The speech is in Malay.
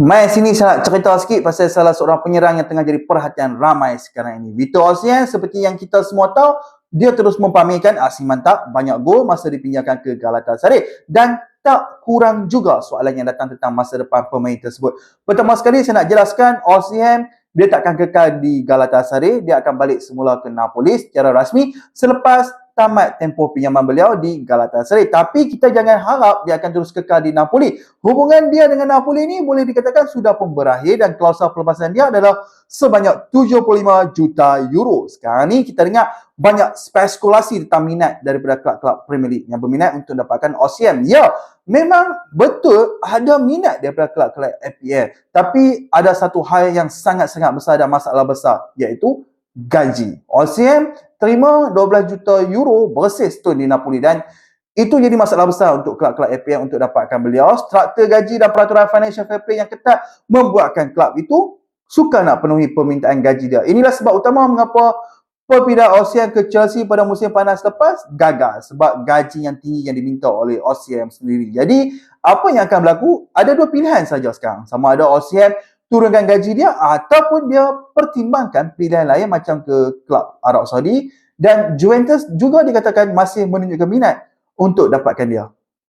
Mai sini saya nak cerita sikit pasal salah seorang penyerang yang tengah jadi perhatian ramai sekarang ini. Victor Osimhen, seperti yang kita semua tahu, dia terus mempamerkan aksi mantap, banyak gol masa dipinjamkan ke Galatasaray dan tak kurang juga soalan yang datang tentang masa depan pemain tersebut. Pertama sekali saya nak jelaskan, Osimhen dia takkan kekal di Galatasaray, dia akan balik semula ke Napoli secara rasmi selepas tamat tempoh pinjaman beliau di Galatasaray. Tapi kita jangan harap dia akan terus kekal di Napoli. Hubungan dia dengan Napoli ni boleh dikatakan sudah pun berakhir dan klausul pelepasan dia adalah sebanyak 75 juta euro. Sekarang ni kita dengar banyak spekulasi tentang minat daripada klub-klub Premier League yang berminat untuk dapatkan Osimhen. Ya, memang betul ada minat daripada klub-klub FPL. Tapi ada satu hal yang sangat-sangat besar dan masalah besar, iaitu gaji. Osimhen terima 12 juta euro bersih setahun di Napoli dan itu jadi masalah besar untuk klub-klub FPL untuk dapatkan beliau. Struktur gaji dan peraturan financial fair play yang ketat membuatkan klub itu suka nak penuhi permintaan gaji dia. Inilah sebab utama mengapa perpindahan Osimhen ke Chelsea pada musim panas lepas gagal sebab gaji yang tinggi yang diminta oleh Osimhen sendiri. Jadi, apa yang akan berlaku? Ada dua pilihan saja sekarang. Sama ada Osimhen turunkan gaji dia ataupun dia pertimbangkan pilihan lain macam ke klub Arab Saudi, dan Juventus juga dikatakan masih menunjukkan minat untuk dapatkan dia.